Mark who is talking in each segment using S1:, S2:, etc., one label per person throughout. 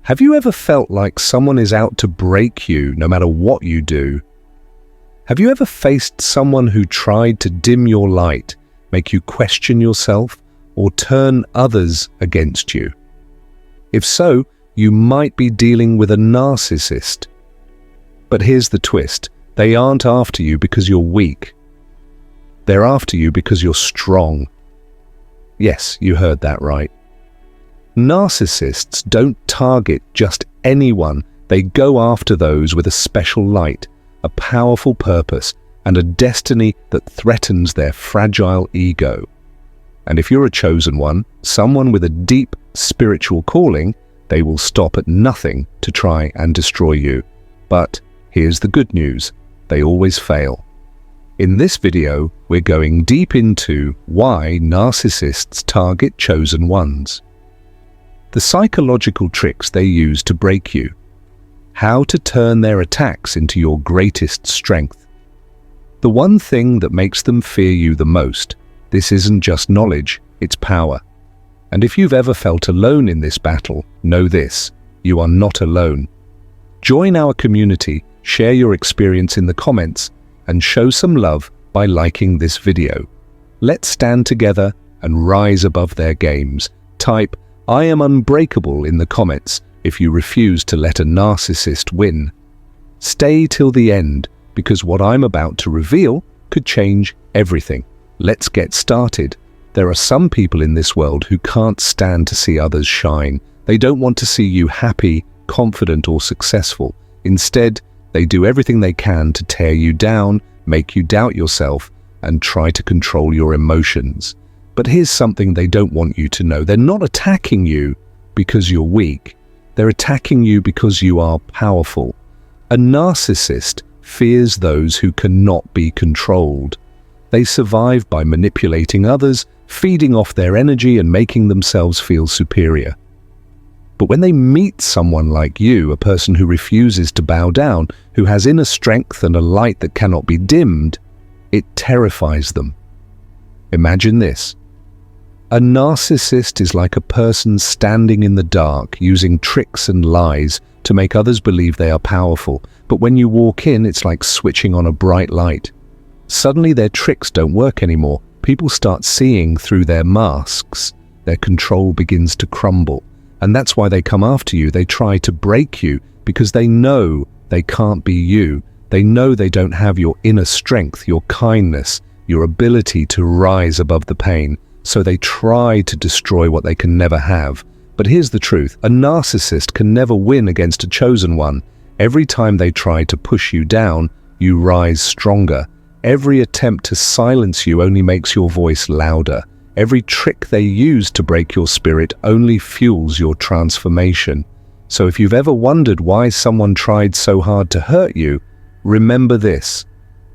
S1: Have you ever felt like someone is out to break you no matter what you do? Have you ever faced someone who tried to dim your light, make you question yourself, or turn others against you? If so, you might be dealing with a narcissist. But here's the twist. They aren't after you because you're weak. They're after you because you're strong. Yes, you heard that right. Narcissists don't target just anyone. They go after those with a special light, a powerful purpose, and a destiny that threatens their fragile ego. And if you're a chosen one, someone with a deep spiritual calling, they will stop at nothing to try and destroy you. But here's the good news. They always fail. In this video, we're going deep into why narcissists target chosen ones, the psychological tricks they use to break you, how to turn their attacks into your greatest strength, the one thing that makes them fear you the most. This isn't just knowledge, it's power. And if you've ever felt alone in this battle, know this: you are not alone. Join our community, share your experience in the comments, and show some love by liking this video. Let's stand together and rise above their games. Type "I am unbreakable" in the comments if you refuse to let a narcissist win. Stay till the end, because what I'm about to reveal could change everything. Let's get started. There are some people in this world who can't stand to see others shine. They don't want to see you happy, confident, or successful. Instead, they do everything they can to tear you down, make you doubt yourself, and try to control your emotions. But here's something they don't want you to know. They're not attacking you because you're weak. They're attacking you because you are powerful. A narcissist fears those who cannot be controlled. They survive by manipulating others, feeding off their energy and making themselves feel superior. But when they meet someone like you, a person who refuses to bow down, who has inner strength and a light that cannot be dimmed, it terrifies them. Imagine this. A narcissist is like a person standing in the dark, using tricks and lies to make others believe they are powerful. But when you walk in, it's like switching on a bright light. Suddenly their tricks don't work anymore. People start seeing through their masks. Their control begins to crumble. And that's why they come after you. They try to break you because they know they can't be you. They know they don't have your inner strength, your kindness, your ability to rise above the pain. So they try to destroy what they can never have. But here's the truth. A narcissist can never win against a chosen one. Every time they try to push you down, you rise stronger. Every attempt to silence you only makes your voice louder. Every trick they use to break your spirit only fuels your transformation. So if you've ever wondered why someone tried so hard to hurt you, remember this.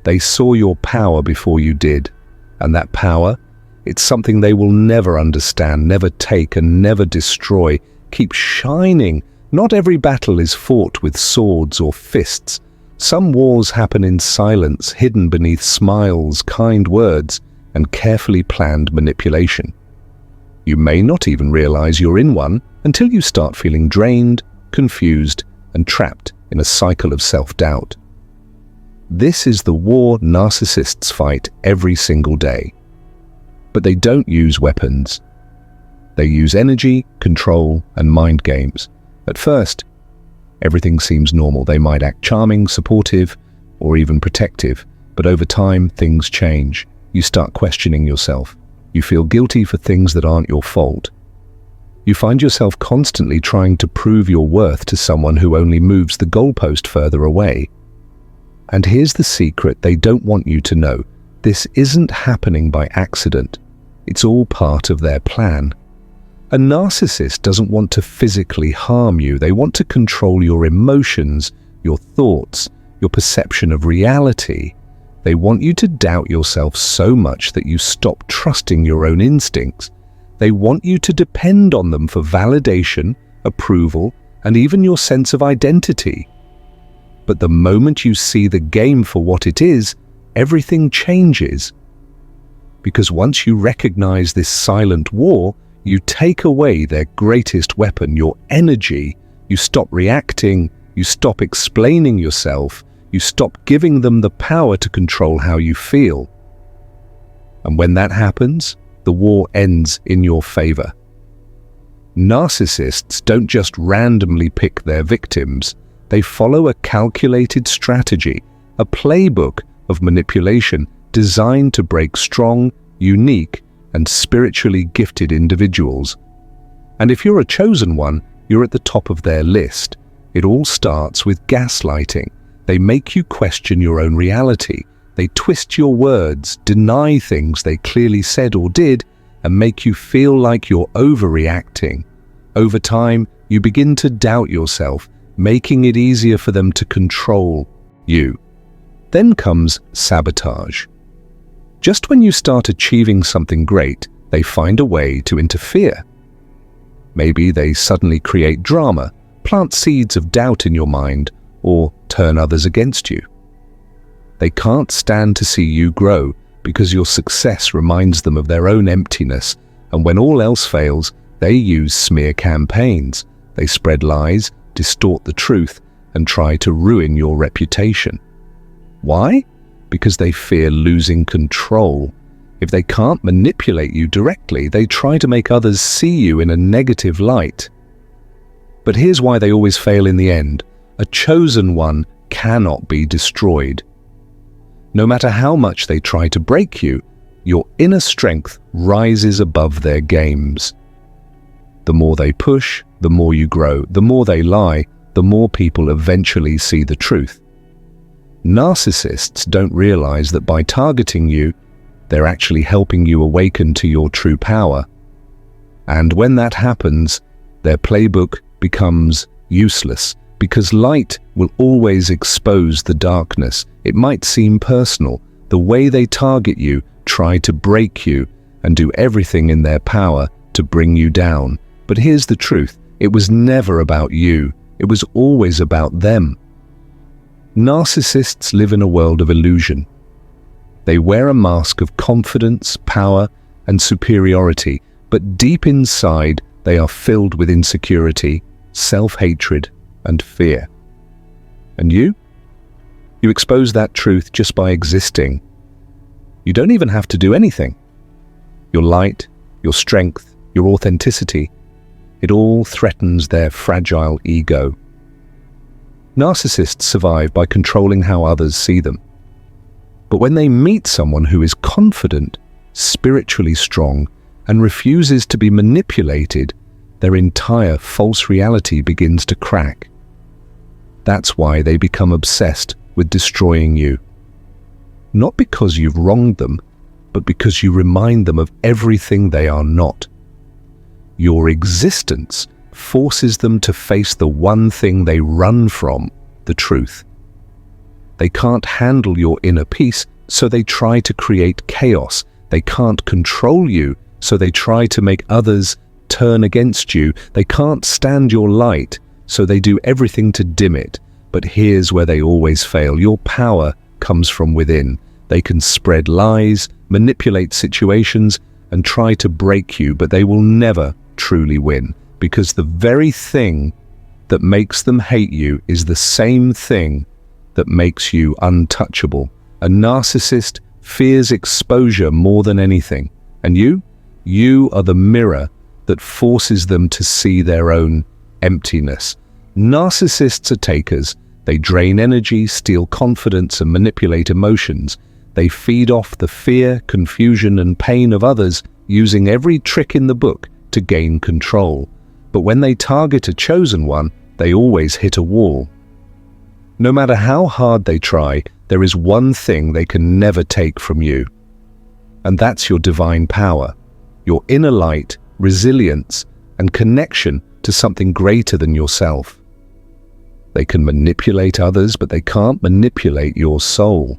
S1: They saw your power before you did. And that power, it's something they will never understand, never take, and never destroy. Keep shining. Not every battle is fought with swords or fists. Some wars happen in silence, hidden beneath smiles, kind words, and carefully planned manipulation. You may not even realize you're in one until you start feeling drained, confused, and trapped in a cycle of self-doubt. This is the war narcissists fight every single day. But they don't use weapons. They use energy, control, and mind games. At first, everything seems normal. They might act charming, supportive, or even protective. But over time, things change. You start questioning yourself. You feel guilty for things that aren't your fault. You find yourself constantly trying to prove your worth to someone who only moves the goalpost further away. And here's the secret they don't want you to know. This isn't happening by accident. It's all part of their plan. A narcissist doesn't want to physically harm you. They want to control your emotions, your thoughts, your perception of reality. They want you to doubt yourself so much that you stop trusting your own instincts. They want you to depend on them for validation, approval, and even your sense of identity. But the moment you see the game for what it is, everything changes. Because once you recognize this silent war, you take away their greatest weapon, your energy, You stop reacting, you stop explaining yourself, you stop giving them the power to control how you feel. And when that happens, the war ends in your favor. Narcissists don't just randomly pick their victims. They follow a calculated strategy, a playbook of manipulation designed to break strong, unique, and spiritually gifted individuals. And if you're a chosen one, you're at the top of their list. It all starts with gaslighting. They make you question your own reality. They twist your words, deny things they clearly said or did, and make you feel like you're overreacting. Over time, you begin to doubt yourself, making it easier for them to control you. Then comes sabotage. Just when you start achieving something great, they find a way to interfere. Maybe they suddenly create drama, plant seeds of doubt in your mind, or turn others against you. They can't stand to see you grow because your success reminds them of their own emptiness, and when all else fails, they use smear campaigns. They spread lies, distort the truth, and try to ruin your reputation. Why? Because they fear losing control. If they can't manipulate you directly, they try to make others see you in a negative light. But here's why they always fail in the end. A chosen one cannot be destroyed. No matter how much they try to break you, your inner strength rises above their games. The more they push, the more you grow. The more they lie, the more people eventually see the truth. Narcissists don't realize that by targeting you, they're actually helping you awaken to your true power. And when that happens, their playbook becomes useless, because light will always expose the darkness. It might seem personal. The way they target you, try to break you, and do everything in their power to bring you down. But here's the truth. It was never about you. It was always about them. Narcissists live in a world of illusion. They wear a mask of confidence, power, and superiority, but deep inside they are filled with insecurity, self-hatred, and fear. And you? You expose that truth just by existing. You don't even have to do anything. Your light, your strength, your authenticity, it all threatens their fragile ego. Narcissists survive by controlling how others see them. But when they meet someone who is confident, spiritually strong, and refuses to be manipulated, their entire false reality begins to crack. That's why they become obsessed with destroying you. Not because you've wronged them, but because you remind them of everything they are not. Your existence forces them to face the one thing they run from, the truth. They can't handle your inner peace, so they try to create chaos. They can't control you, so they try to make others turn against you. They can't stand your light, so they do everything to dim it. But here's where they always fail. Your power comes from within. They can spread lies, manipulate situations, and try to break you, but they will never truly win, because the very thing that makes them hate you is the same thing that makes you untouchable. A narcissist fears exposure more than anything. And you are the mirror that forces them to see their own emptiness. Narcissists are takers. They drain energy, steal confidence, and manipulate emotions. They feed off the fear, confusion, and pain of others, using every trick in the book to gain control. But when they target a chosen one, they always hit a wall. No matter how hard they try, there is one thing they can never take from you. And that's your divine power, your inner light, resilience, and connection to something greater than yourself. They can manipulate others, but they can't manipulate your soul.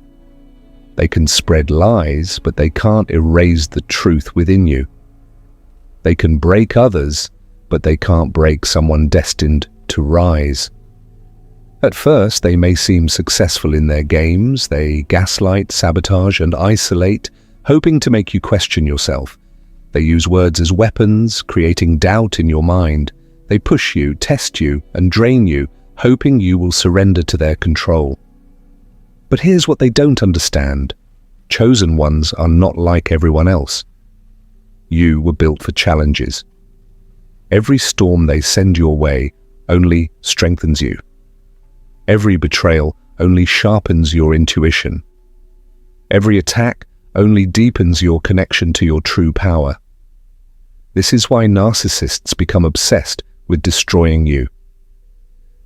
S1: They can spread lies, but they can't erase the truth within you. They can break others, but they can't break someone destined to rise. At first, they may seem successful in their games. They gaslight, sabotage, and isolate, hoping to make you question yourself. They use words as weapons, creating doubt in your mind. They push you, test you, and drain you, hoping you will surrender to their control. But here's what they don't understand. Chosen ones are not like everyone else. You were built for challenges. Every storm they send your way only strengthens you. Every betrayal only sharpens your intuition. Every attack only deepens your connection to your true power. This is why narcissists become obsessed with destroying you.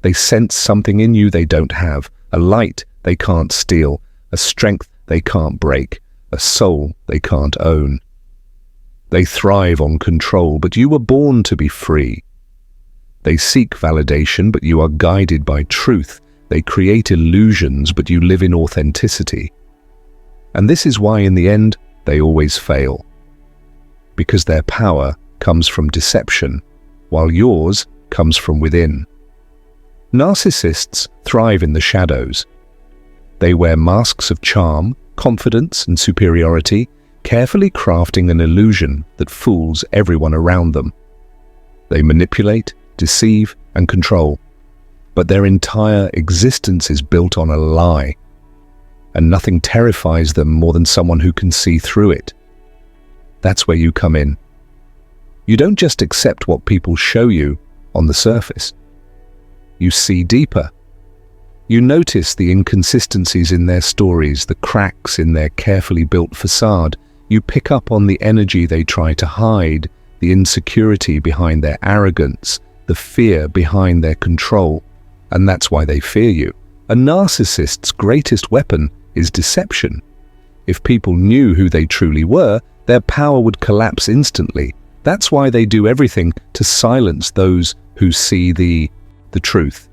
S1: They sense something in you they don't have, a light they can't steal, a strength they can't break, a soul they can't own. They thrive on control, but you were born to be free. They seek validation, but you are guided by truth. They create illusions, but you live in authenticity. And this is why in the end, they always fail. Because their power comes from deception, while yours comes from within. Narcissists thrive in the shadows. They wear masks of charm, confidence, and superiority, carefully crafting an illusion that fools everyone around them. They manipulate, deceive, and control, but their entire existence is built on a lie, and nothing terrifies them more than someone who can see through it. That's where you come in. You don't just accept what people show you on the surface. You see deeper. You notice the inconsistencies in their stories, the cracks in their carefully built facade. You pick up on the energy they try to hide, the insecurity behind their arrogance, the fear behind their control. And that's why they fear you. A narcissist's greatest weapon is deception. If people knew who they truly were, their power would collapse instantly. That's why they do everything to silence those who see the truth.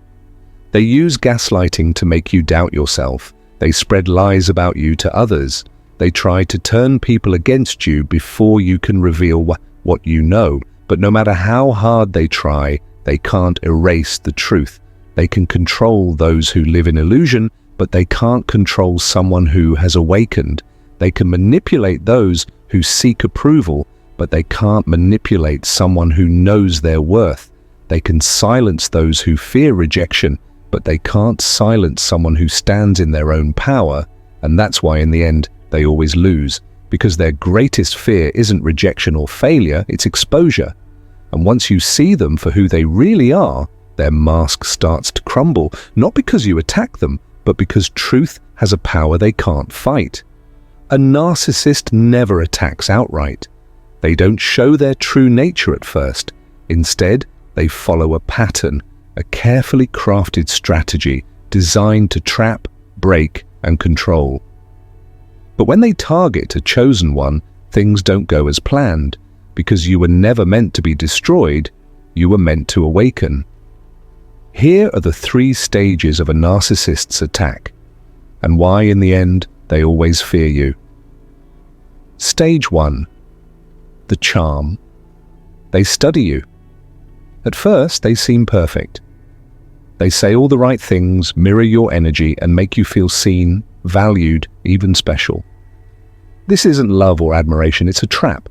S1: They use gaslighting to make you doubt yourself. They spread lies about you to others. They try to turn people against you before you can reveal what you know. But no matter how hard they try, they can't erase the truth. They can control those who live in illusion, but they can't control someone who has awakened. They can manipulate those who seek approval, but they can't manipulate someone who knows their worth. They can silence those who fear rejection, but they can't silence someone who stands in their own power, and that's why in the end they always lose, because their greatest fear isn't rejection or failure, it's exposure. And once you see them for who they really are, their mask starts to crumble, not because you attack them, but because truth has a power they can't fight. A narcissist never attacks outright. They don't show their true nature at first. Instead, they follow a pattern, a carefully crafted strategy designed to trap, break, and control. But when they target a chosen one, things don't go as planned, because you were never meant to be destroyed, you were meant to awaken. Here are the 3 stages of a narcissist's attack, and why in the end they always fear you. Stage 1. The charm. They study you. At first, they seem perfect. They say all the right things, mirror your energy, and make you feel seen, valued, even special. This isn't love or admiration, it's a trap.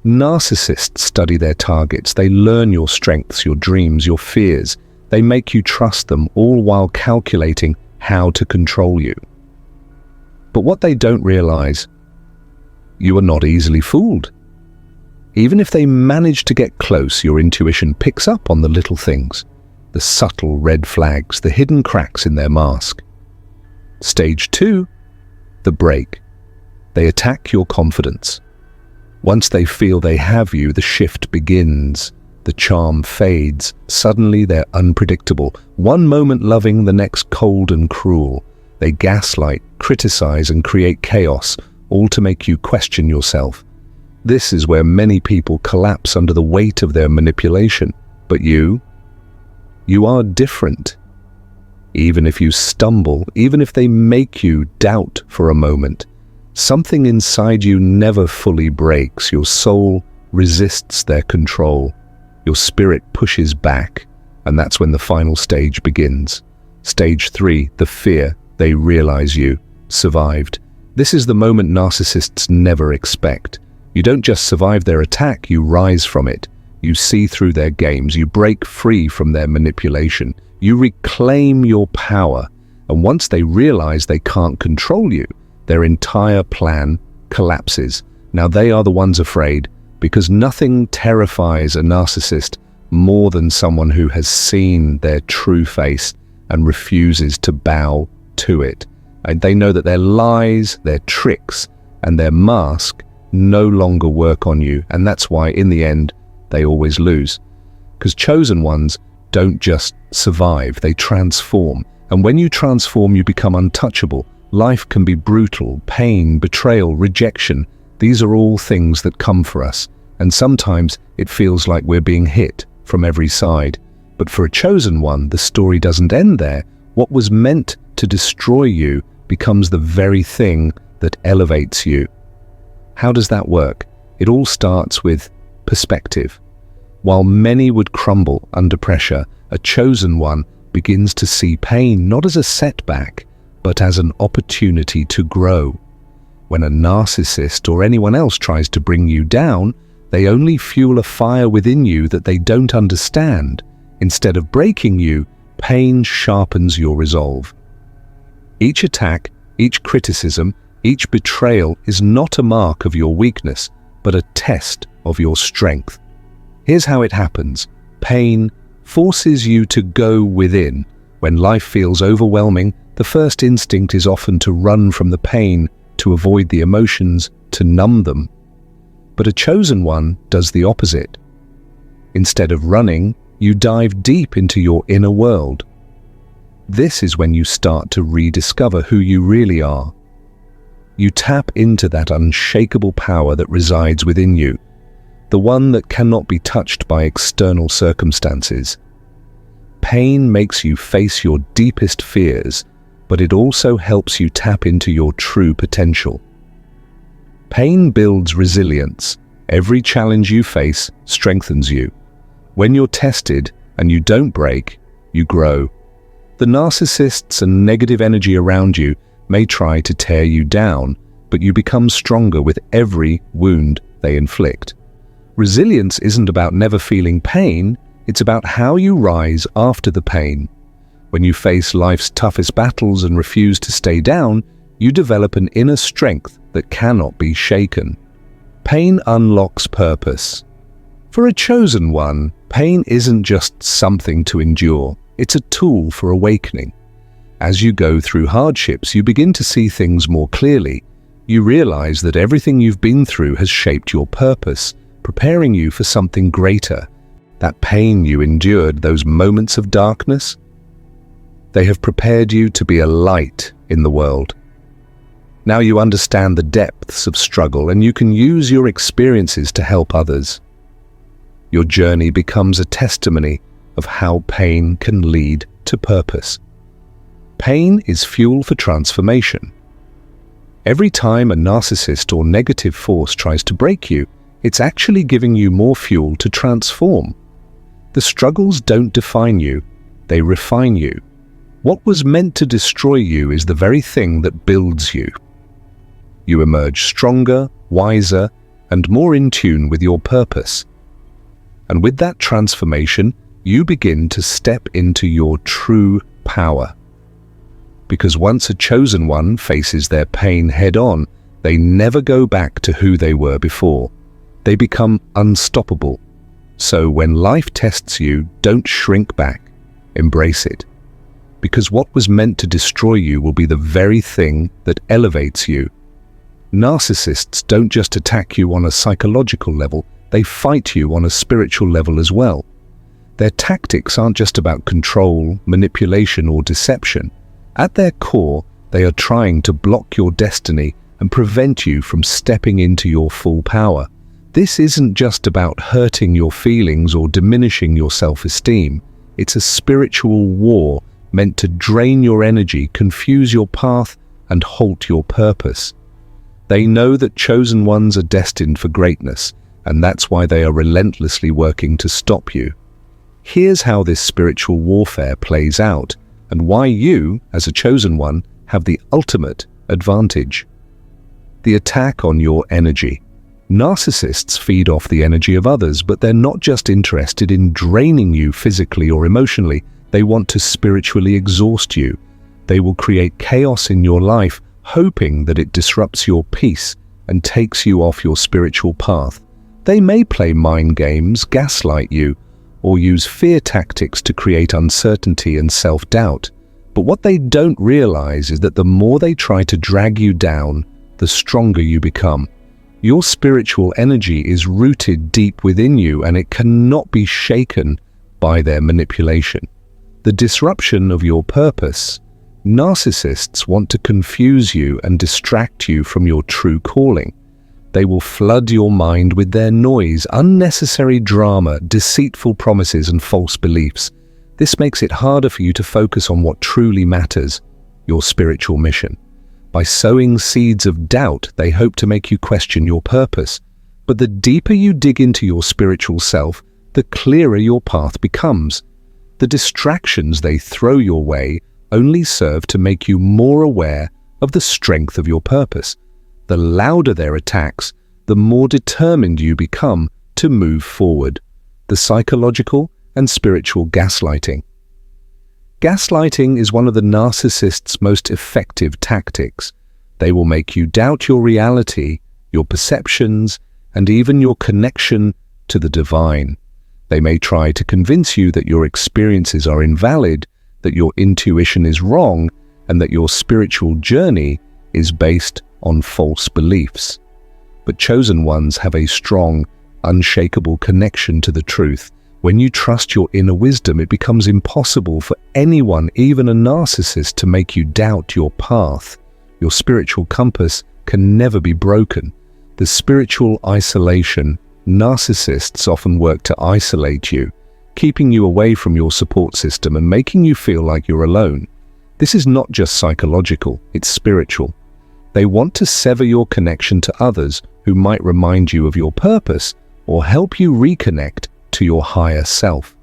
S1: Narcissists study their targets. They learn your strengths, your dreams, your fears. They make you trust them, all while calculating how to control you. But what they don't realize, you are not easily fooled. Even if they manage to get close, your intuition picks up on the little things, the subtle red flags, the hidden cracks in their mask. Stage 2, the break. They attack your confidence. Once they feel they have you, the shift begins. The charm fades. Suddenly they're unpredictable. One moment loving, the next cold and cruel. They gaslight, criticize, and create chaos, all to make you question yourself. This is where many people collapse under the weight of their manipulation. But you are different. Even if you stumble, even if they make you doubt for a moment, something inside you never fully breaks. Your soul resists their control. Your spirit pushes back, and that's when the final stage begins. Stage 3, the fear. They realize you survived. This is the moment narcissists never expect. You don't just survive their attack, you rise from it. You see through their games, you break free from their manipulation, you reclaim your power, and once they realize they can't control you, their entire plan collapses. Now they are the ones afraid, because nothing terrifies a narcissist more than someone who has seen their true face and refuses to bow to it. And they know that their lies, their tricks, and their mask no longer work on you, and that's why in the end they always lose. Because chosen ones don't just survive, they transform. And when you transform, you become untouchable. Life can be brutal, pain, betrayal, rejection. These are all things that come for us, and sometimes it feels like we're being hit from every side. But for a chosen one, the story doesn't end there. What was meant to destroy you becomes the very thing that elevates you. How does that work? It all starts with perspective. While many would crumble under pressure, a chosen one begins to see pain not as a setback, but as an opportunity to grow. When a narcissist or anyone else tries to bring you down, they only fuel a fire within you that they don't understand. Instead of breaking you, pain sharpens your resolve. Each attack, each criticism, each betrayal is not a mark of your weakness, but a test of your strength. Here's how it happens. Pain forces you to go within. When life feels overwhelming, the first instinct is often to run from the pain, to avoid the emotions, to numb them. But a chosen one does the opposite. Instead of running, you dive deep into your inner world. This is when you start to rediscover who you really are. You tap into that unshakable power that resides within you, the one that cannot be touched by external circumstances. Pain makes you face your deepest fears, but it also helps you tap into your true potential. Pain builds resilience. Every challenge you face strengthens you. When you're tested and you don't break, you grow. The narcissists and negative energy around you may try to tear you down, but you become stronger with every wound they inflict. Resilience isn't about never feeling pain, it's about how you rise after the pain. When you face life's toughest battles and refuse to stay down, you develop an inner strength that cannot be shaken. Pain unlocks purpose. For a chosen one, pain isn't just something to endure, it's a tool for awakening. As you go through hardships, you begin to see things more clearly. You realize that everything you've been through has shaped your purpose, preparing you for something greater. That pain you endured, those moments of darkness, they have prepared you to be a light in the world. Now you understand the depths of struggle, and you can use your experiences to help others. Your journey becomes a testimony of how pain can lead to purpose. Pain is fuel for transformation. Every time a narcissist or negative force tries to break you, it's actually giving you more fuel to transform. The struggles don't define you, they refine you. What was meant to destroy you is the very thing that builds you. You emerge stronger, wiser, and more in tune with your purpose. And with that transformation, you begin to step into your true power. Because once a chosen one faces their pain head-on, they never go back to who they were before. They become unstoppable. So when life tests you, don't shrink back. Embrace it. Because what was meant to destroy you will be the very thing that elevates you. Narcissists don't just attack you on a psychological level, they fight you on a spiritual level as well. Their tactics aren't just about control, manipulation, or deception. At their core, they are trying to block your destiny and prevent you from stepping into your full power. This isn't just about hurting your feelings or diminishing your self-esteem. It's a spiritual war meant to drain your energy, confuse your path, and halt your purpose. They know that chosen ones are destined for greatness, and that's why they are relentlessly working to stop you. Here's how this spiritual warfare plays out, and why you, as a chosen one, have the ultimate advantage. The attack on your energy. Narcissists feed off the energy of others, but they're not just interested in draining you physically or emotionally. They want to spiritually exhaust you. They will create chaos in your life, hoping that it disrupts your peace and takes you off your spiritual path. They may play mind games, gaslight you, or use fear tactics to create uncertainty and self-doubt. But what they don't realize is that the more they try to drag you down, the stronger you become. Your spiritual energy is rooted deep within you, and it cannot be shaken by their manipulation. The disruption of your purpose. Narcissists want to confuse you and distract you from your true calling. They will flood your mind with their noise, unnecessary drama, deceitful promises, and false beliefs. This makes it harder for you to focus on what truly matters, your spiritual mission. By sowing seeds of doubt, they hope to make you question your purpose. But the deeper you dig into your spiritual self, the clearer your path becomes. The distractions they throw your way only serve to make you more aware of the strength of your purpose. The louder their attacks, the more determined you become to move forward. The psychological and spiritual gaslighting. Gaslighting is one of the narcissist's most effective tactics. They will make you doubt your reality, your perceptions, and even your connection to the divine. They may try to convince you that your experiences are invalid, that your intuition is wrong, and that your spiritual journey is based on false beliefs. But chosen ones have a strong, unshakable connection to the truth. When you trust your inner wisdom, it becomes impossible for anyone, even a narcissist, to make you doubt your path. Your spiritual compass can never be broken. The spiritual isolation. Narcissists often work to isolate you, keeping you away from your support system and making you feel like you're alone. This is not just psychological, it's spiritual. They want to sever your connection to others who might remind you of your purpose or help you reconnect to your higher self.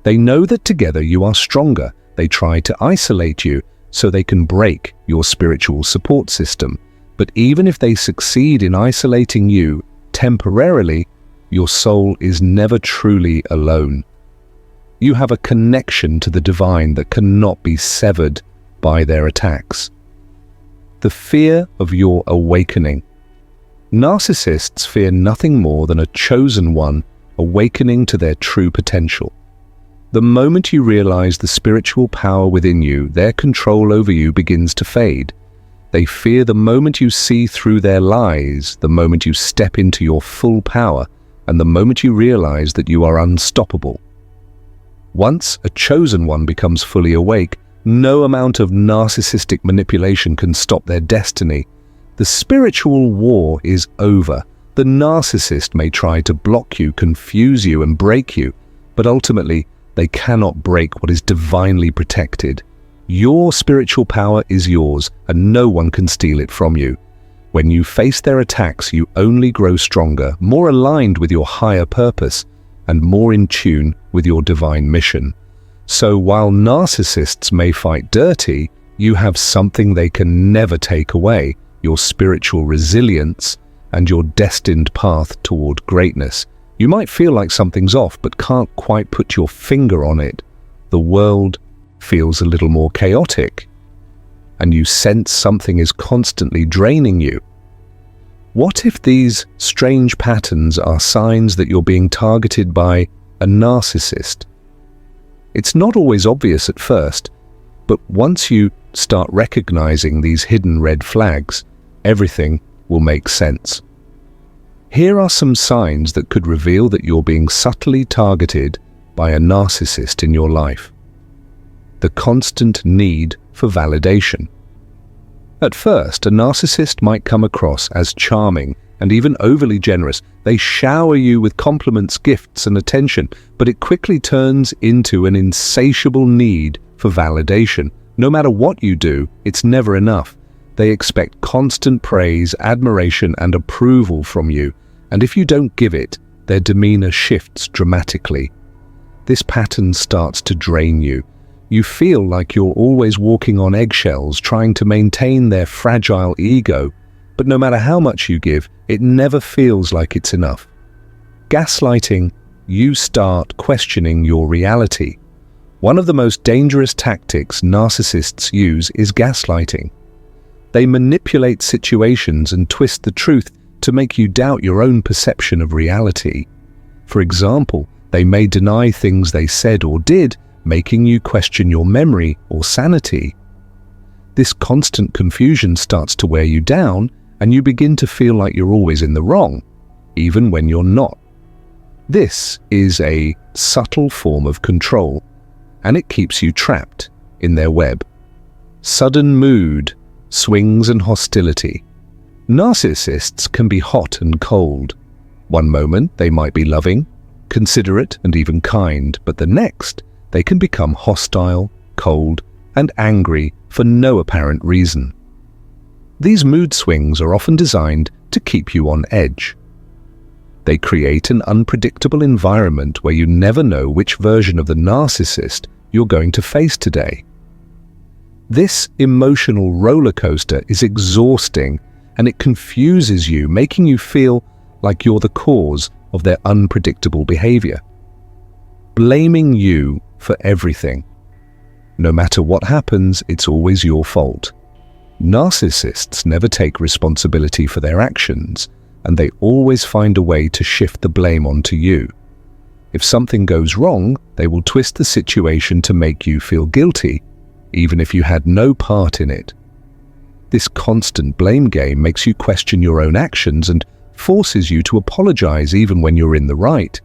S1: They know that together you are stronger. They try to isolate you so they can break your spiritual support system. But even if they succeed in isolating you temporarily, your soul is never truly alone. You have a connection to the divine that cannot be severed by their attacks. The fear of your awakening. Narcissists fear nothing more than a chosen one awakening to their true potential. The moment you realize the spiritual power within you, their control over you begins to fade. They fear the moment you see through their lies, the moment you step into your full power, and the moment you realize that you are unstoppable. Once a chosen one becomes fully awake, no amount of narcissistic manipulation can stop their destiny. The spiritual war is over. The narcissist may try to block you, confuse you, and break you, but ultimately, they cannot break what is divinely protected. Your spiritual power is yours, and no one can steal it from you. When you face their attacks, you only grow stronger, more aligned with your higher purpose, and more in tune with your divine mission. So while narcissists may fight dirty, you have something they can never take away: your spiritual resilience and your destined path toward greatness. You might feel like something's off, but can't quite put your finger on it. The world feels a little more chaotic, and you sense something is constantly draining you. What if these strange patterns are signs that you're being targeted by a narcissist? It's not always obvious at first, but once you start recognizing these hidden red flags, everything will make sense. Here are some signs that could reveal that you're being subtly targeted by a narcissist in your life. The constant need for validation. At first, a narcissist might come across as charming and even overly generous. They shower you with compliments, gifts, and attention, but it quickly turns into an insatiable need for validation. No matter what you do, it's never enough. They expect constant praise, admiration, and approval from you, and if you don't give it, their demeanor shifts dramatically. This pattern starts to drain you. You feel like you're always walking on eggshells, trying to maintain their fragile ego. But no matter how much you give, it never feels like it's enough. Gaslighting, you start questioning your reality. One of the most dangerous tactics narcissists use is gaslighting. They manipulate situations and twist the truth to make you doubt your own perception of reality. For example, they may deny things they said or did, making you question your memory or sanity. This constant confusion starts to wear you down, and you begin to feel like you're always in the wrong, even when you're not. This is a subtle form of control, and it keeps you trapped in their web. Sudden mood swings and hostility. Narcissists can be hot and cold. One moment they might be loving, considerate, and even kind, but the next they can become hostile, cold, and angry for no apparent reason. These mood swings are often designed to keep you on edge. They create an unpredictable environment where you never know which version of the narcissist you're going to face today. This emotional roller coaster is exhausting, and it confuses you, making you feel like you're the cause of their unpredictable behavior. Blaming you for everything. No matter what happens, it's always your fault. Narcissists never take responsibility for their actions, and they always find a way to shift the blame onto you. If something goes wrong, they will twist the situation to make you feel guilty, even if you had no part in it. This constant blame game makes you question your own actions and forces you to apologize even when you're in the right.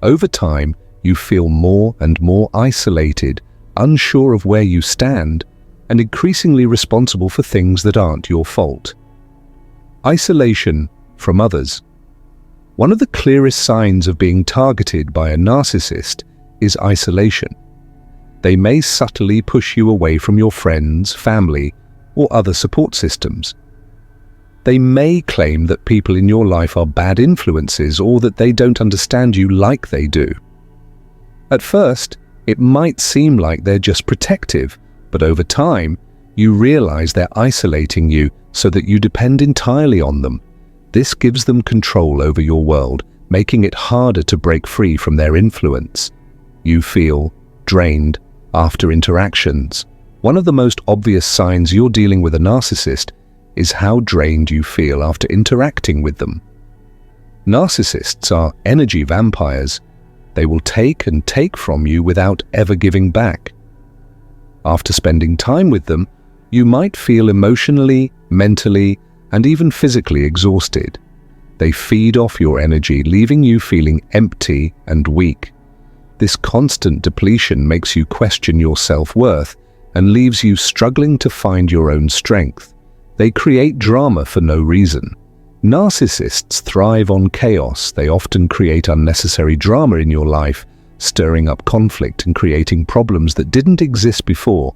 S1: Over time, you feel more and more isolated, unsure of where you stand, and increasingly responsible for things that aren't your fault. Isolation from others. One of the clearest signs of being targeted by a narcissist is isolation. They may subtly push you away from your friends, family, or other support systems. They may claim that people in your life are bad influences or that they don't understand you like they do. At first, it might seem like they're just protective, but over time, you realize they're isolating you so that you depend entirely on them. This gives them control over your world, making it harder to break free from their influence. You feel drained after interactions. One of the most obvious signs you're dealing with a narcissist is how drained you feel after interacting with them. Narcissists are energy vampires. They will take and take from you without ever giving back. After spending time with them, you might feel emotionally, mentally, and even physically exhausted. They feed off your energy, leaving you feeling empty and weak. This constant depletion makes you question your self-worth and leaves you struggling to find your own strength. They create drama for no reason. Narcissists thrive on chaos. They often create unnecessary drama in your life, stirring up conflict and creating problems that didn't exist before.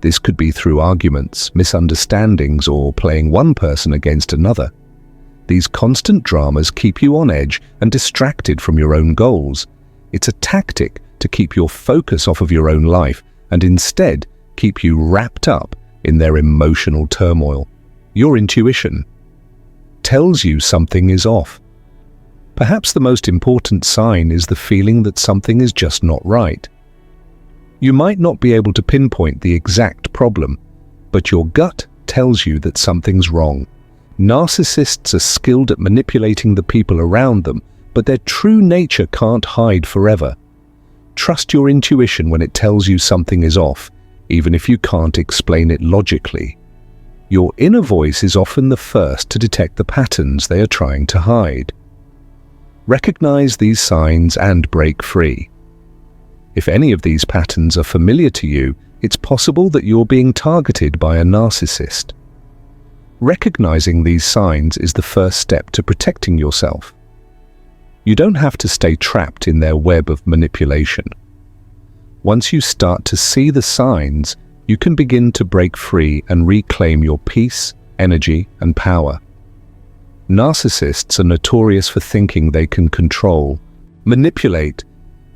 S1: This could be through arguments, misunderstandings, or playing one person against another. These constant dramas keep you on edge and distracted from your own goals. It's a tactic to keep your focus off of your own life and instead keep you wrapped up in their emotional turmoil. Your intuition tells you something is off. Perhaps the most important sign is the feeling that something is just not right. You might not be able to pinpoint the exact problem, but your gut tells you that something's wrong. Narcissists are skilled at manipulating the people around them, but their true nature can't hide forever. Trust your intuition when it tells you something is off, even if you can't explain it logically. Your inner voice is often the first to detect the patterns they are trying to hide. Recognize these signs and break free. If any of these patterns are familiar to you, it's possible that you're being targeted by a narcissist. Recognizing these signs is the first step to protecting yourself. You don't have to stay trapped in their web of manipulation. Once you start to see the signs, you can begin to break free and reclaim your peace, energy, and power. Narcissists are notorious for thinking they can control, manipulate,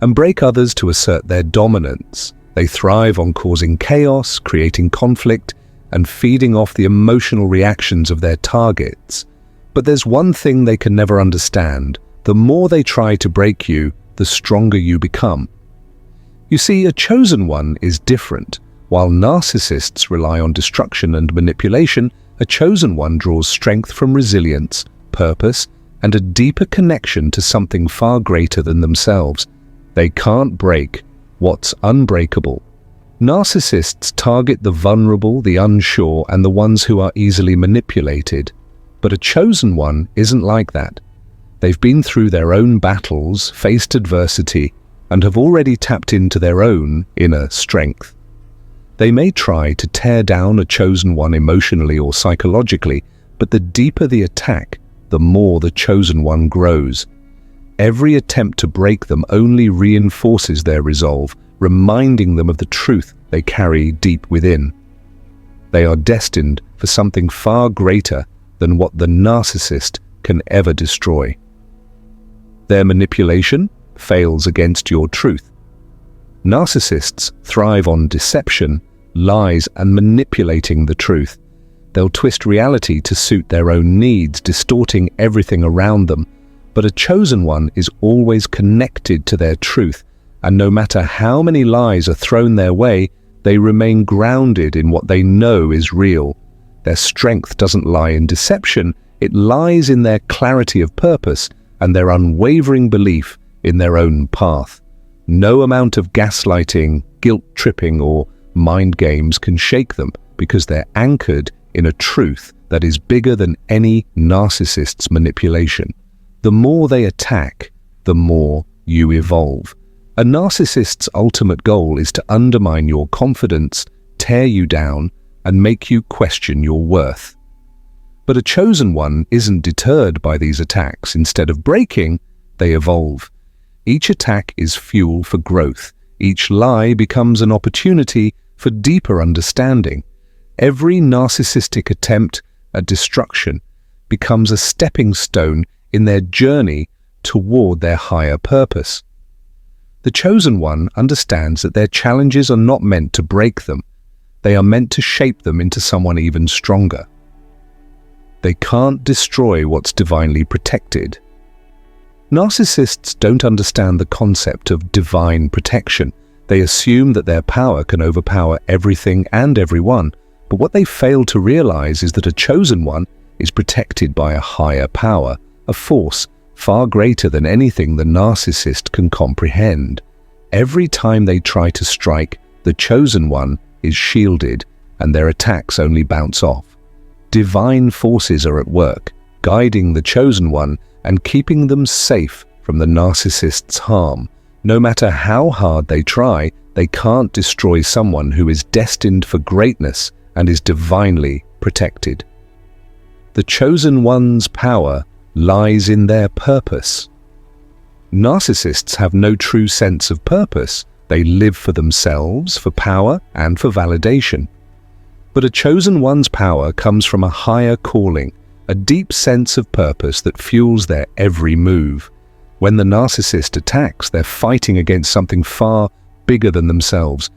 S1: and break others to assert their dominance. They thrive on causing chaos, creating conflict, and feeding off the emotional reactions of their targets. But there's one thing they can never understand: the more they try to break you, the stronger you become. You see, a chosen one is different. While narcissists rely on destruction and manipulation, a chosen one draws strength from resilience, purpose, and a deeper connection to something far greater than themselves. They can't break what's unbreakable. Narcissists target the vulnerable, the unsure, and the ones who are easily manipulated. But a chosen one isn't like that. They've been through their own battles, faced adversity, and have already tapped into their own inner strength. They may try to tear down a chosen one emotionally or psychologically, but the deeper the attack, the more the chosen one grows. Every attempt to break them only reinforces their resolve, reminding them of the truth they carry deep within. They are destined for something far greater than what the narcissist can ever destroy. Their manipulation fails against your truth. Narcissists thrive on deception, lies, and manipulating the truth. They'll twist reality to suit their own needs, distorting everything around them. But a chosen one is always connected to their truth, and no matter how many lies are thrown their way, they remain grounded in what they know is real. Their strength doesn't lie in deception, it lies in their clarity of purpose and their unwavering belief in their own path. No amount of gaslighting, guilt-tripping, or mind games can shake them, because they're anchored in a truth that is bigger than any narcissist's manipulation. The more they attack, the more you evolve. A narcissist's ultimate goal is to undermine your confidence, tear you down, and make you question your worth. But a chosen one isn't deterred by these attacks. Instead of breaking, they evolve. Each attack is fuel for growth. Each lie becomes an opportunity for deeper understanding. Every narcissistic attempt at destruction becomes a stepping stone in their journey toward their higher purpose. The chosen one understands that their challenges are not meant to break them. They are meant to shape them into someone even stronger. They can't destroy what's divinely protected. Narcissists don't understand the concept of divine protection. They assume that their power can overpower everything and everyone, but what they fail to realize is that a chosen one is protected by a higher power, a force far greater than anything the narcissist can comprehend. Every time they try to strike, the chosen one is shielded, and their attacks only bounce off. Divine forces are at work, guiding the chosen one and keeping them safe from the narcissist's harm. No matter how hard they try, they can't destroy someone who is destined for greatness and is divinely protected. The chosen one's power lies in their purpose. Narcissists have no true sense of purpose. They live for themselves, for power, and for validation. But a chosen one's power comes from a higher calling, a deep sense of purpose that fuels their every move. When the narcissist attacks, they're fighting against something far bigger than themselves.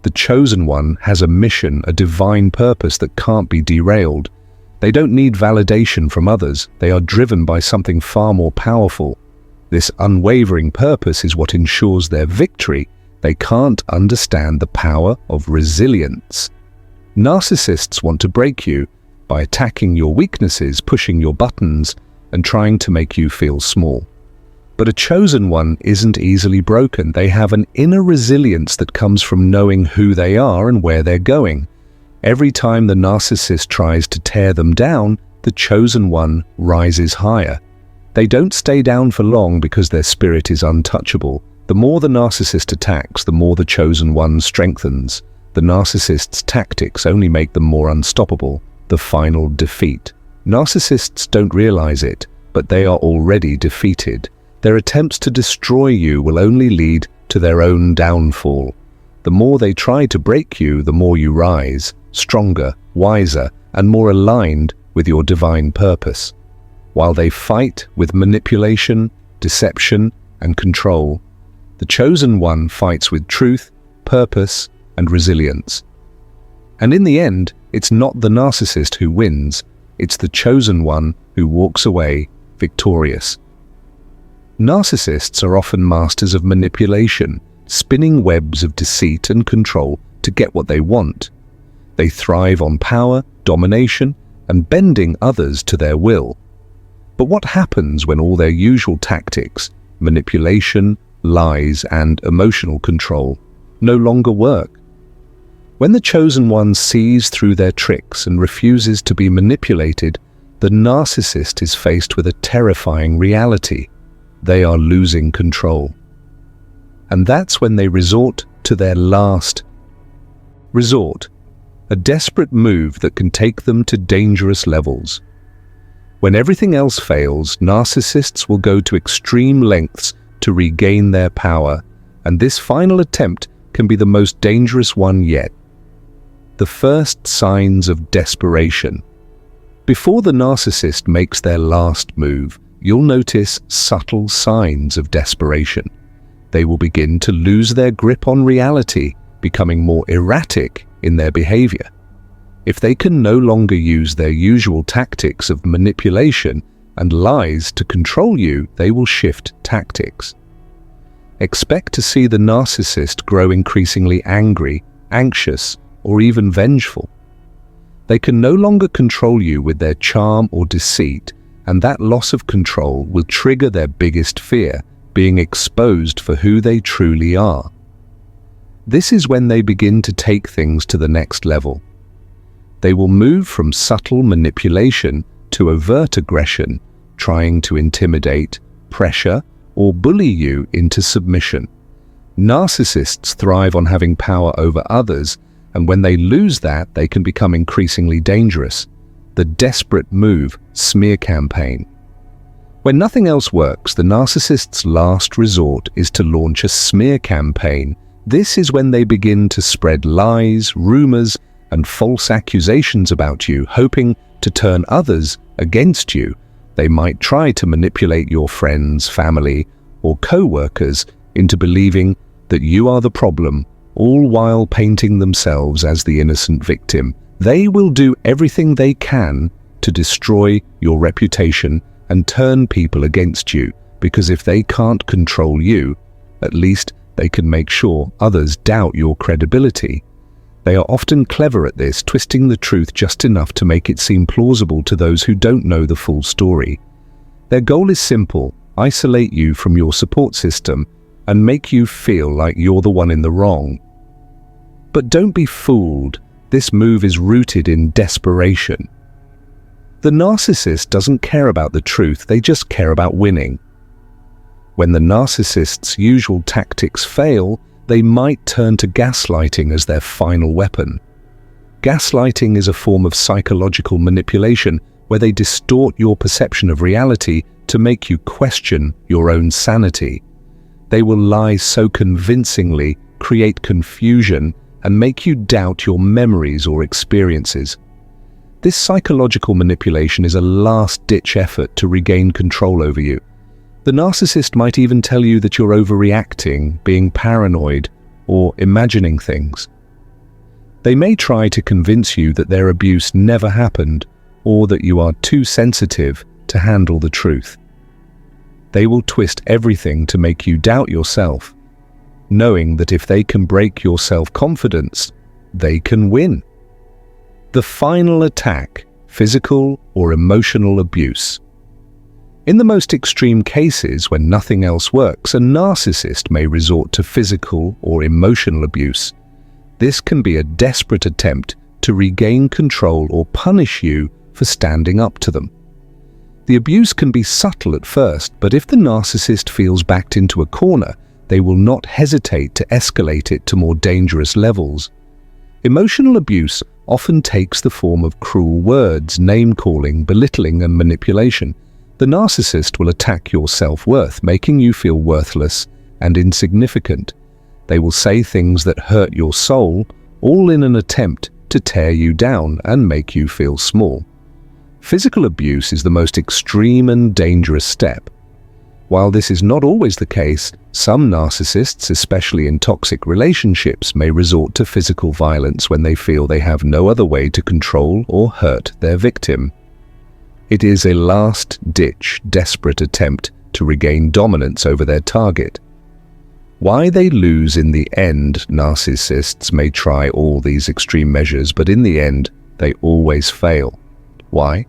S1: The chosen one has a mission, a divine purpose that can't be derailed. They don't need validation from others. They are driven by something far more powerful. This unwavering purpose is what ensures their victory. They can't understand the power of resilience. Narcissists want to break you by attacking your weaknesses, pushing your buttons, and trying to make you feel small. But a chosen one isn't easily broken. They have an inner resilience that comes from knowing who they are and where they're going. Every time the narcissist tries to tear them down, the chosen one rises higher. They don't stay down for long because their spirit is untouchable. The more the narcissist attacks, the more the chosen one strengthens. The narcissist's tactics only make them more unstoppable. The final defeat. Narcissists don't realize it, but they are already defeated. Their attempts to destroy you will only lead to their own downfall. The more they try to break you, the more you rise, stronger, wiser, and more aligned with your divine purpose. While they fight with manipulation, deception, and control, the chosen one fights with truth, purpose, and resilience. And in the end, it's not the narcissist who wins, it's the chosen one who walks away victorious. Narcissists are often masters of manipulation, spinning webs of deceit and control to get what they want. They thrive on power, domination, and bending others to their will. But what happens when all their usual tactics, manipulation, lies, and emotional control, no longer work? When the chosen one sees through their tricks and refuses to be manipulated, the narcissist is faced with a terrifying reality. They are losing control. And that's when they resort to their last resort, a desperate move that can take them to dangerous levels. When everything else fails, narcissists will go to extreme lengths to regain their power, and this final attempt can be the most dangerous one yet. The first signs of desperation. Before the narcissist makes their last move, you'll notice subtle signs of desperation. They will begin to lose their grip on reality, becoming more erratic in their behavior. If they can no longer use their usual tactics of manipulation and lies to control you, they will shift tactics. Expect to see the narcissist grow increasingly angry, anxious, or even vengeful. They can no longer control you with their charm or deceit, and that loss of control will trigger their biggest fear, being exposed for who they truly are. This is when they begin to take things to the next level. They will move from subtle manipulation to overt aggression, trying to intimidate, pressure, or bully you into submission. Narcissists thrive on having power over others, and when they lose that, they can become increasingly dangerous. The desperate move, smear campaign. When nothing else works, the narcissist's last resort is to launch a smear campaign. This is when they begin to spread lies, rumors, and false accusations about you, hoping to turn others against you. They might try to manipulate your friends, family, or co-workers into believing that you are the problem, all while painting themselves as the innocent victim. They will do everything they can to destroy your reputation and turn people against you, because if they can't control you, at least they can make sure others doubt your credibility. They are often clever at this, twisting the truth just enough to make it seem plausible to those who don't know the full story. Their goal is simple: isolate you from your support system and make you feel like you're the one in the wrong. But don't be fooled. This move is rooted in desperation. The narcissist doesn't care about the truth, they just care about winning. When the narcissist's usual tactics fail, they might turn to gaslighting as their final weapon. Gaslighting is a form of psychological manipulation where they distort your perception of reality to make you question your own sanity. They will lie so convincingly, create confusion, and make you doubt your memories or experiences. This psychological manipulation is a last-ditch effort to regain control over you. The narcissist might even tell you that you're overreacting, being paranoid, or imagining things. They may try to convince you that their abuse never happened, or that you are too sensitive to handle the truth. They will twist everything to make you doubt yourself, knowing that if they can break your self-confidence, they can win. The final attack: physical or emotional abuse. In the most extreme cases, when nothing else works, a narcissist may resort to physical or emotional abuse. This can be a desperate attempt to regain control or punish you for standing up to them. The abuse can be subtle at first, but if the narcissist feels backed into a corner, they will not hesitate to escalate it to more dangerous levels. Emotional abuse often takes the form of cruel words, name-calling, belittling, and manipulation. The narcissist will attack your self-worth, making you feel worthless and insignificant. They will say things that hurt your soul, all in an attempt to tear you down and make you feel small. Physical abuse is the most extreme and dangerous step. While this is not always the case, some narcissists, especially in toxic relationships, may resort to physical violence when they feel they have no other way to control or hurt their victim. It is a last-ditch, desperate attempt to regain dominance over their target. Why they lose in the end? Narcissists may try all these extreme measures, but in the end, they always fail. Why?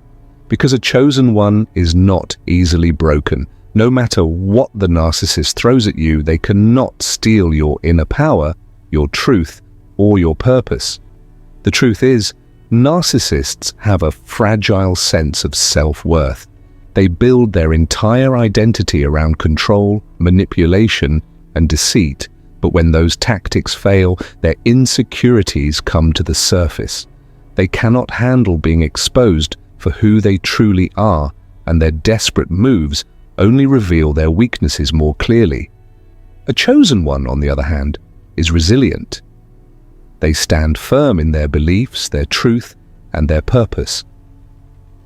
S1: Because a chosen one is not easily broken. No matter what the narcissist throws at you, they cannot steal your inner power, your truth, or your purpose. The truth is, narcissists have a fragile sense of self-worth. They build their entire identity around control, manipulation, and deceit, but when those tactics fail, their insecurities come to the surface. They cannot handle being exposed for who they truly are, and their desperate moves only reveal their weaknesses more clearly. A chosen one, on the other hand, is resilient. They stand firm in their beliefs, their truth, and their purpose.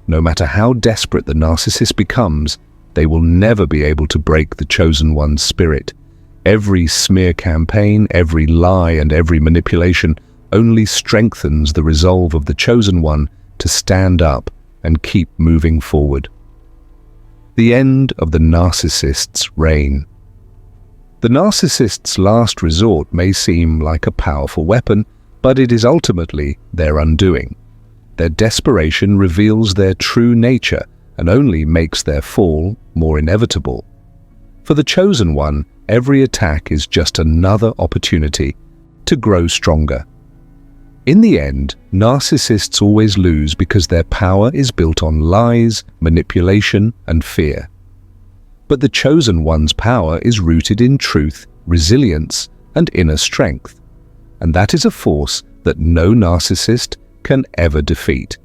S1: No matter how desperate the narcissist becomes, they will never be able to break the chosen one's spirit. Every smear campaign, every lie, and every manipulation only strengthens the resolve of the chosen one to stand up and keep moving forward. The end of the narcissist's reign. The narcissist's last resort may seem like a powerful weapon, but it is ultimately their undoing. Their desperation reveals their true nature and only makes their fall more inevitable. For the chosen one, every attack is just another opportunity to grow stronger. In the end, narcissists always lose because their power is built on lies, manipulation, and fear. But the chosen one's power is rooted in truth, resilience, and inner strength. And that is a force that no narcissist can ever defeat.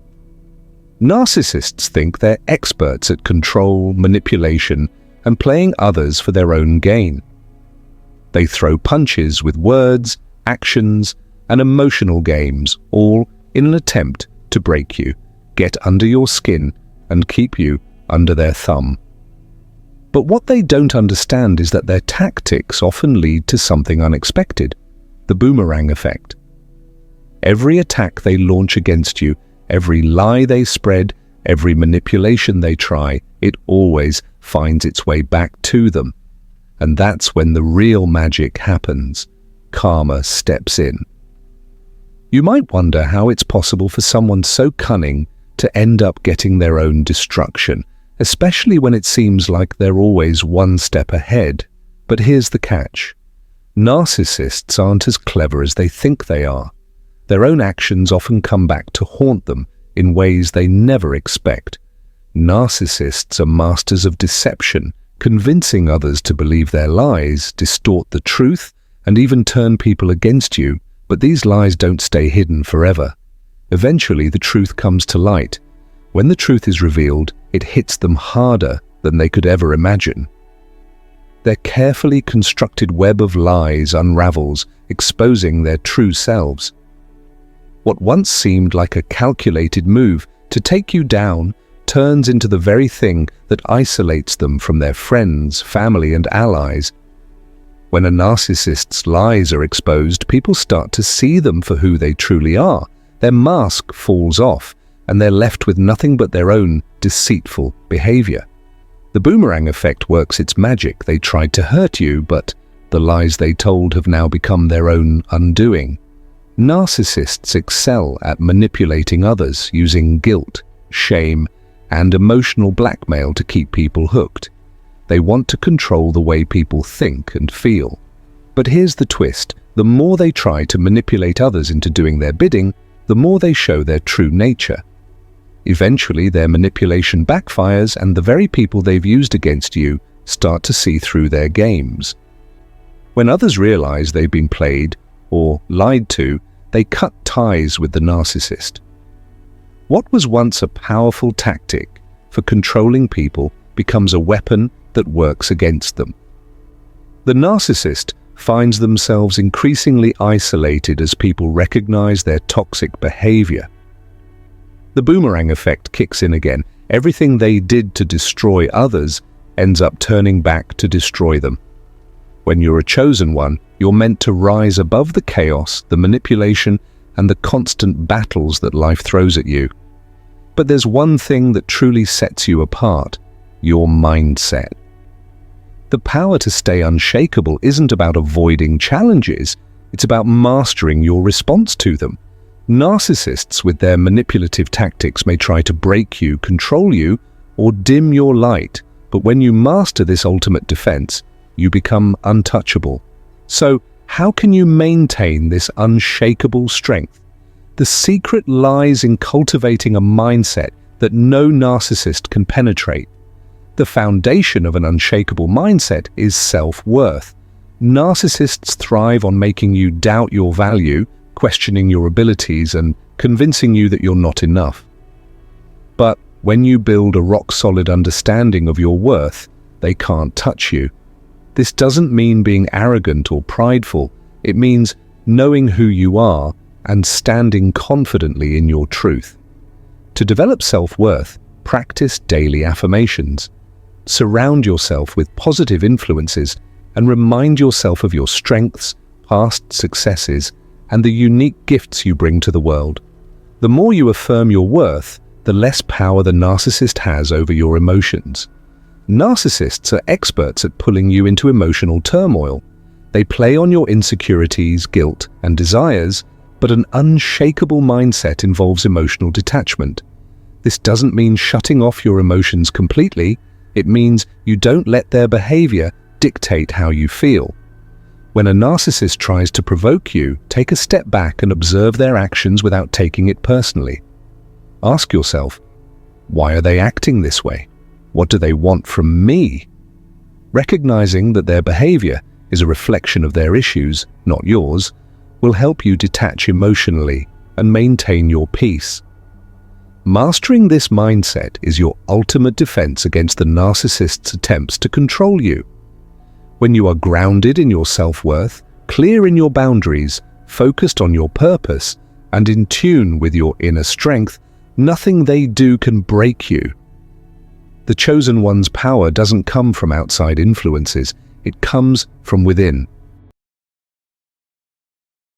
S1: Narcissists think they're experts at control, manipulation, and playing others for their own gain. They throw punches with words, actions, and emotional games, all in an attempt to break you, get under your skin, and keep you under their thumb. But what they don't understand is that their tactics often lead to something unexpected, the boomerang effect. Every attack they launch against you, every lie they spread, every manipulation they try, it always finds its way back to them. And that's when the real magic happens. Karma steps in. You might wonder how it's possible for someone so cunning to end up getting their own destruction, especially when it seems like they're always one step ahead. But here's the catch. Narcissists aren't as clever as they think they are. Their own actions often come back to haunt them in ways they never expect. Narcissists are masters of deception, convincing others to believe their lies, distort the truth, and even turn people against you. But these lies don't stay hidden forever. Eventually, the truth comes to light. When the truth is revealed, it hits them harder than they could ever imagine. Their carefully constructed web of lies unravels, exposing their true selves. What once seemed like a calculated move to take you down turns into the very thing that isolates them from their friends, family, and allies. When a narcissist's lies are exposed, people start to see them for who they truly are. Their mask falls off, and they're left with nothing but their own deceitful behavior. The boomerang effect works its magic. They tried to hurt you, but the lies they told have now become their own undoing. Narcissists excel at manipulating others, using guilt, shame, and emotional blackmail to keep people hooked. They want to control the way people think and feel. But here's the twist. The more they try to manipulate others into doing their bidding, the more they show their true nature. Eventually, their manipulation backfires, and the very people they've used against you start to see through their games. When others realize they've been played or lied to, they cut ties with the narcissist. What was once a powerful tactic for controlling people becomes a weapon that works against them. The narcissist finds themselves increasingly isolated as people recognize their toxic behavior. The boomerang effect kicks in again. Everything they did to destroy others ends up turning back to destroy them. When you're a chosen one, you're meant to rise above the chaos, the manipulation, and the constant battles that life throws at you. But there's one thing that truly sets you apart: your mindset. The power to stay unshakable isn't about avoiding challenges, it's about mastering your response to them. Narcissists with their manipulative tactics may try to break you, control you, or dim your light, but when you master this ultimate defense, you become untouchable. So, how can you maintain this unshakable strength? The secret lies in cultivating a mindset that no narcissist can penetrate. The foundation of an unshakable mindset is self-worth. Narcissists thrive on making you doubt your value, questioning your abilities, and convincing you that you're not enough. But when you build a rock-solid understanding of your worth, they can't touch you. This doesn't mean being arrogant or prideful. It means knowing who you are and standing confidently in your truth. To develop self-worth, practice daily affirmations. Surround yourself with positive influences and remind yourself of your strengths, past successes, and the unique gifts you bring to the world. The more you affirm your worth, the less power the narcissist has over your emotions. Narcissists are experts at pulling you into emotional turmoil. They play on your insecurities, guilt, and desires, but an unshakable mindset involves emotional detachment. This doesn't mean shutting off your emotions completely. It means you don't let their behavior dictate how you feel. When a narcissist tries to provoke you, take a step back and observe their actions without taking it personally. Ask yourself, why are they acting this way? What do they want from me? Recognizing that their behavior is a reflection of their issues, not yours, will help you detach emotionally and maintain your peace. Mastering this mindset is your ultimate defense against the narcissist's attempts to control you. When you are grounded in your self-worth, clear in your boundaries, focused on your purpose, and in tune with your inner strength, nothing they do can break you. The chosen one's power doesn't come from outside influences, it comes from within.